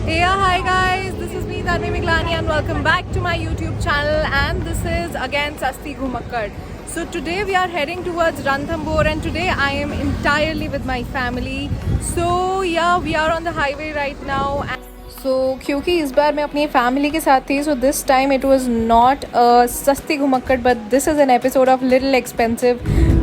Yeah, hi guys, this is me Tanvi Miglani and welcome back to my YouTube channel, and this is again Sasti Ghumakkad. So today we are heading towards Ranthambore and today I am entirely with my family. So yeah, we are on the highway right now. So क्योंकि इस बार मैं अपनी family के साथ थी, so this time it was not a सस्ती घुमक्कड़ but this is an episode of little expensive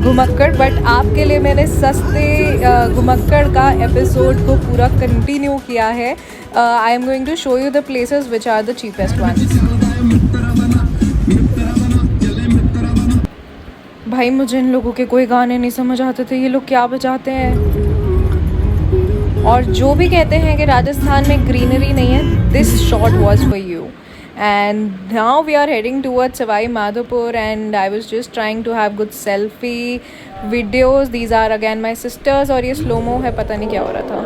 घुमक्कड़. बट आपके लिए मैंने सस्ते घुमक्कड़ का एपिसोड को पूरा कंटिन्यू किया है. I am going to show you the places which are the cheapest ones. भाई मुझे इन लोगों के कोई गाने नहीं समझ आते थे, ये लोग क्या बजाते हैं. और जो भी कहते हैं कि राजस्थान में ग्रीनरी नहीं है, this shot was for you. And now we are heading towards Savai Madhopur and I was just trying to have good selfie videos. These are again my sisters और ये slow-mo है, पता नहीं क्या हो रहा था.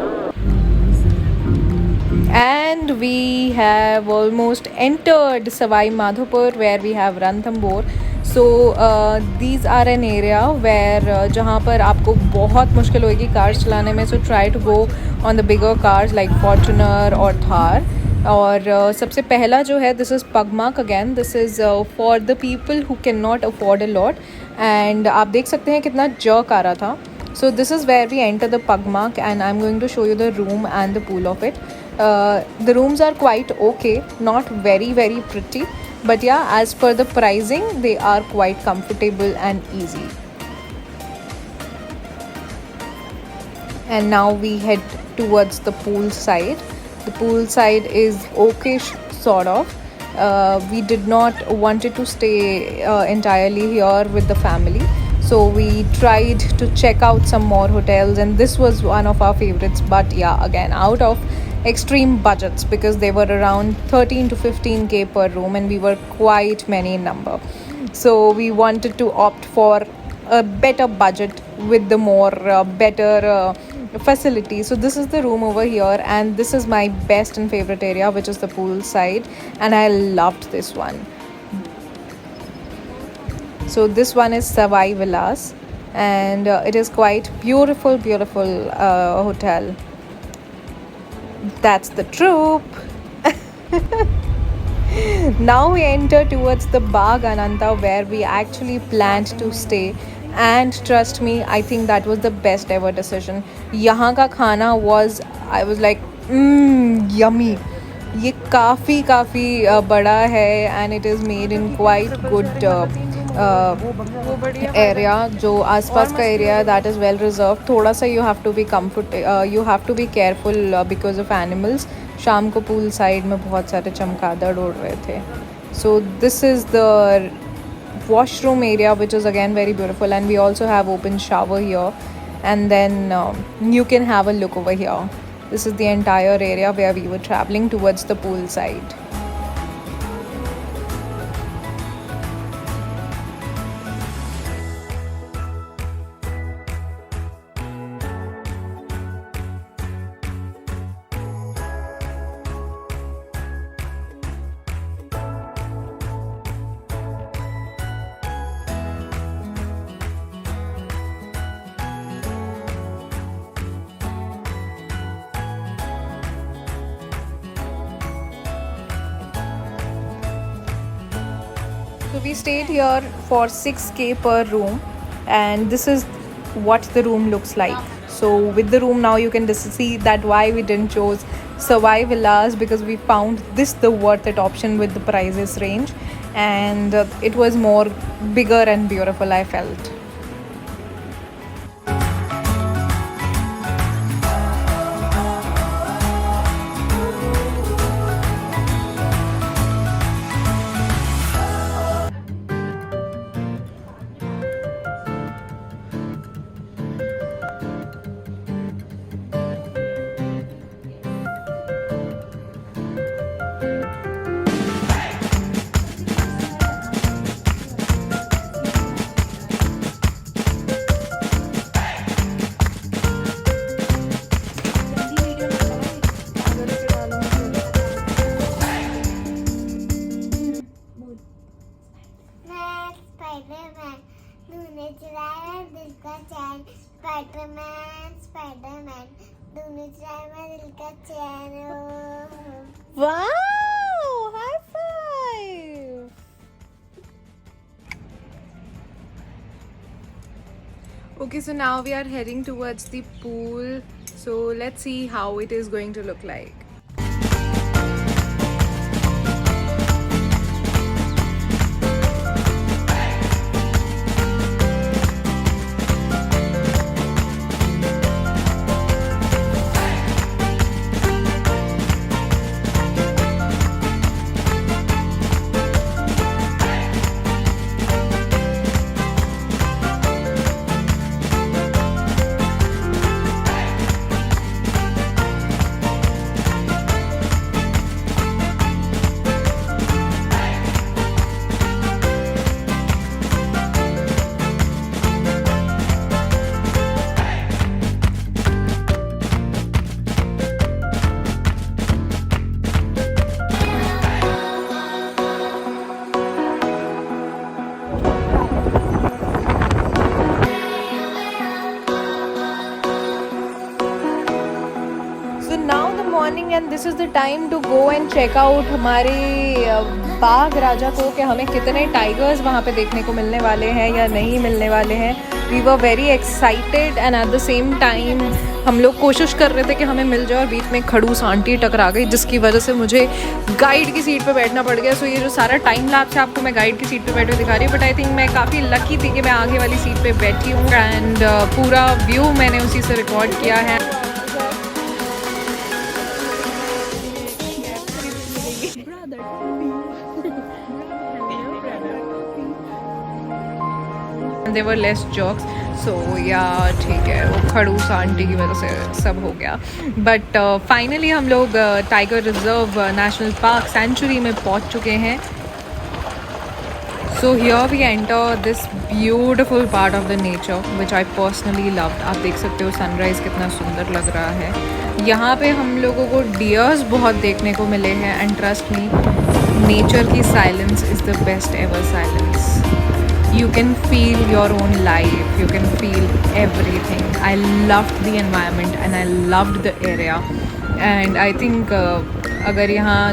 And we have almost entered Savai Madhopur where we have Ranthambore. So these are an area where जहाँ पर आपको बहुत मुश्किल होगी कार्स चलाने में. So try to go on the bigger cars like Fortuner और Thar. और सबसे पहला जो है this is pugmark. Again this is for the people who can not afford a lot. And आप देख सकते हैं कितना जर्क आ रहा था. So this is where we enter the pugmark and I am going to show you the room and the pool of it. The rooms are quite okay, not very very pretty, but yeah, as per the pricing they are quite comfortable and easy. And now we head towards the pool side. The pool side is okay, sort of. We did not wanted to stay entirely here with the family, so we tried to check out some more hotels and this was one of our favorites. But yeah, again out of extreme budgets because they were around 13 to 15k per room and we were quite many in number, so we wanted to opt for a better budget with the more better facility. So this is the room over here and this is my best and favorite area, which is the pool side, and I loved this one. So this one is Savai Villas and it is quite beautiful hotel. That's the troop. Now we enter towards the Bagh Ananta where we actually planned to stay, and trust me, I think that was the best ever decision. यहाँ का खाना was, I was like yummy. ये काफ़ी बड़ा है and it is made in quite good area. जो आसपास का area that is well reserved. थोड़ा सा you have to be careful because of animals. शाम को pool side में बहुत सारे चमगादड़ उड़ रहे थे. So this is the washroom area, which is again very beautiful, and we also have open shower here, and then you can have a look over here. This is the entire area where we were traveling towards the pool side. So we stayed here for 6k per room and this is what the room looks like. So with the room now you can see that why we didn't choose Savai Villas, because we found this the worth it option with the prices range, and it was more bigger and beautiful, I felt. Spiderman, Spiderman, Spiderman, दोनों चाय में दिल का चैन हो। Wow! High five! Okay, so now we are heading towards the pool. So let's see how it is going to look like. So now the morning and this is the time to go and check out हमारे बाघ राजा को कि हमें कितने tigers वहाँ पे देखने को मिलने वाले हैं या नहीं मिलने वाले हैं. We were very excited and at the same time हम लोग कोशिश कर रहे थे कि हमें मिल जाए और बीच में खड़ूस आंटी टकरा गई जिसकी वजह से मुझे गाइड की सीट पे बैठना पड़ गया. सो ये जो सारा टाइम लैप्स है आपको मैं गाइड की सीट पे बैठे दिखा रही हूँ, बट आई थिंक मैं काफ़ी लकी थी कि मैं आगे वाली सीट पे बैठी हूँ एंड पूरा व्यू मैंने उसी से रिकॉर्ड किया है. There were less jokes, so yeah ठीक है, वो खड़ूस आंटी की वजह से सब हो गया. बट फाइनली हम लोग tiger reserve national park sanctuary में पहुंच चुके हैं. So here we enter this beautiful part of the nature which I personally loved. आप देख सकते हो सनराइज़ कितना सुंदर लग रहा है. यहाँ पे हम लोगों को डियर्स बहुत देखने को मिले हैं एंड ट्रस्ट मी, नेचर की silence is the best ever silence. You can feel your own life, you can feel everything. I loved the environment and I loved the area and I think अगर यहाँ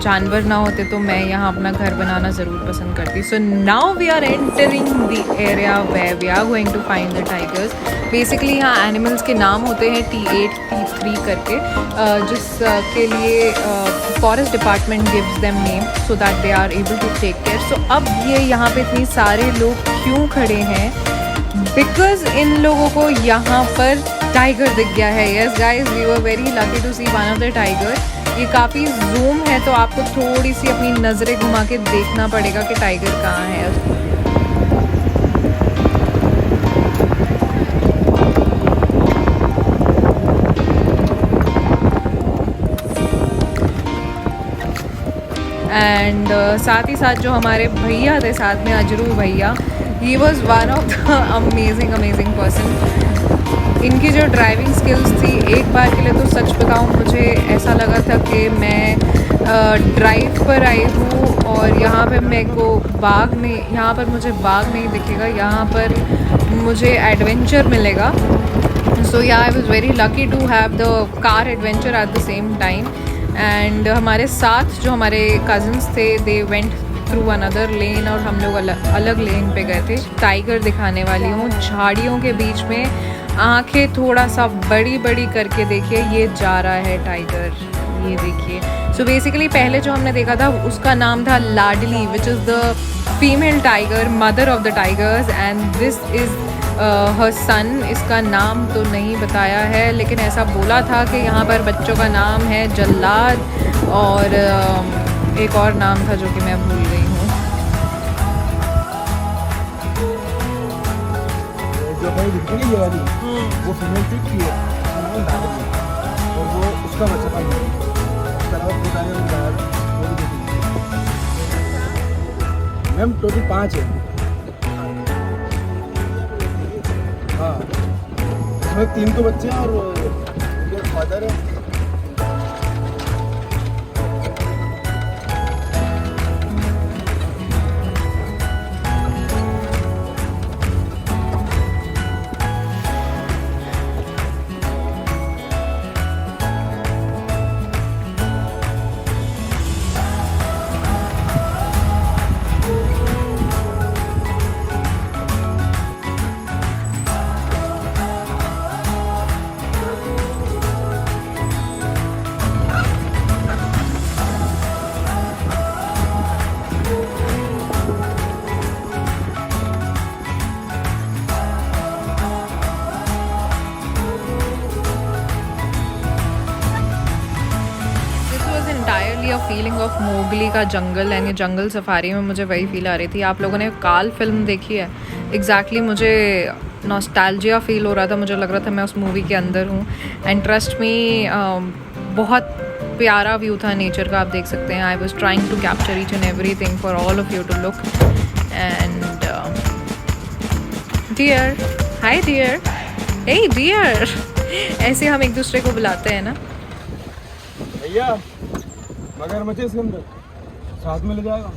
जानवर ना होते तो मैं यहाँ अपना घर बनाना ज़रूर पसंद करती. So now we are entering the area where we are going to find the tigers. Basically यहाँ एनिमल्स के नाम होते हैं T8 T3 करके, जिसके लिए forest department gives them name so that they are able to take care. So अब ये यहाँ पे इतनी सारे लोग क्यों खड़े हैं? बिकॉज इन लोगों को यहाँ पर टाइगर दिख गया है. Yes guys, we were very lucky to see one of the tiger. ये काफ़ी जूम है तो आपको थोड़ी सी अपनी नज़रें घुमा के देखना पड़ेगा कि टाइगर कहाँ है. एंड साथ ही साथ जो हमारे भैया थे साथ में, अजरू भैया, he was one of the amazing person. इनकी जो ड्राइविंग स्किल्स थी, एक बार के लिए तो सच बताऊं मुझे ऐसा लगा था कि मैं ड्राइव पर आई हूँ और यहाँ पे मेरे को यहाँ पर मुझे बाघ नहीं दिखेगा, यहाँ पर मुझे एडवेंचर मिलेगा. So yeah I was very lucky to have the car adventure at the same time. And हमारे साथ जो हमारे कज़न्स थे, they went through another lane और हम लोग अलग लेन पे गए थे. टाइगर दिखाने वाली हूँ. झाड़ियों के बीच में आंखें थोड़ा सा बड़ी बड़ी करके देखिए, ये जा रहा है टाइगर, ये देखिए. सो बेसिकली पहले जो हमने देखा था उसका नाम था Ladli, which is the female tiger, mother of the tigers, and this is her son. इसका नाम तो नहीं बताया है लेकिन ऐसा बोला था कि यहाँ पर बच्चों का नाम है जल्लाद और एक और नाम था जो कि मैं भूल गई हूँ. जो भाई दिखती है ये वाली, वो फीमेल थी और वो उसका बच्चा था. मैम टोटल 5 है. हाँ, इसमें 3 तो बच्चे हैं और फादर है. ऑफ मोगली का जंगल एंड ये जंगल सफारी में मुझे वही फील आ रही थी। आप लोगों ने काल फिल्म देखी है? एग्जैक्टली मुझे नॉस्टैल्जिया फील हो रहा था, मुझे लग रहा था मैं उस मूवी के अंदर हूँ। एंड ट्रस्ट मी, बहुत प्यारा व्यू था नेचर का, आप देख सकते हैं। I was trying to capture each and every thing for all of you to look. And dear, hi dear, hey dear, ऐसे हम एक दूसरे को बुलाते हैं ना। भैया मगरमच्छ इसके अंदर साथ में ले जाएगा।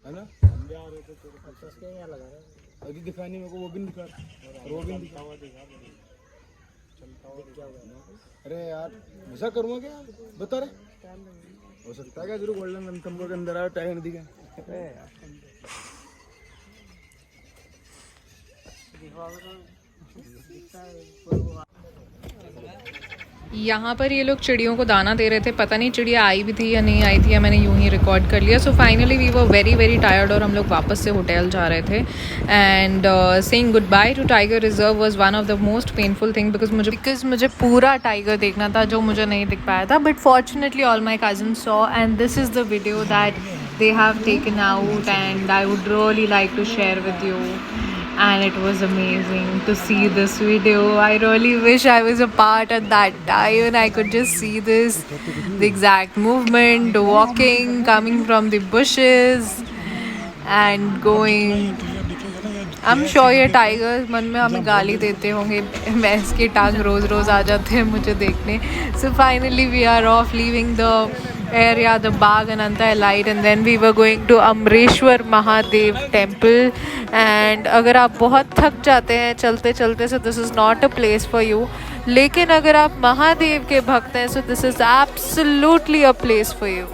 है ना? अभी दिखानी मेरे को, वो भी दिखा, वो भी दिखा। अरे यार मजा करूँगा क्या? बता रहे हो सकता है क्या जरूर गोल्डन रणथंभौर के अंदर आया टाइगर नदी का। यहाँ पर ये लोग चिड़ियों को दाना दे रहे थे, पता नहीं चिड़िया आई भी थी या नहीं आई थी, या मैंने यूं ही रिकॉर्ड कर लिया। So finally we were very very tired और हम लोग वापस से होटल जा रहे थे। And saying good bye to tiger reserve was one of the most painful thing, because मुझे पूरा टाइगर देखना था जो मुझे नहीं दिख पाया था। But fortunately all my cousin saw, and this is the video that they have taken out and I would really like to share with you. And it was amazing to see this video. I really wish I was a part at that time and I could just see this, the exact movement, walking, coming from the bushes and going. I'm sure ये tigers मन में हमें गाली देते होंगे, भैंस की टांग रोज़ रोज़ आ जाते हैं मुझे देखने। So finally we are off, leaving the area, the Bagh Ananta Elite, and then we were going to Amreshwar Mahadev temple. And अगर आप बहुत थक जाते हैं चलते चलते, so this is not a place for you. लेकिन अगर आप महादेव के भक्त हैं, so this is absolutely a place for you.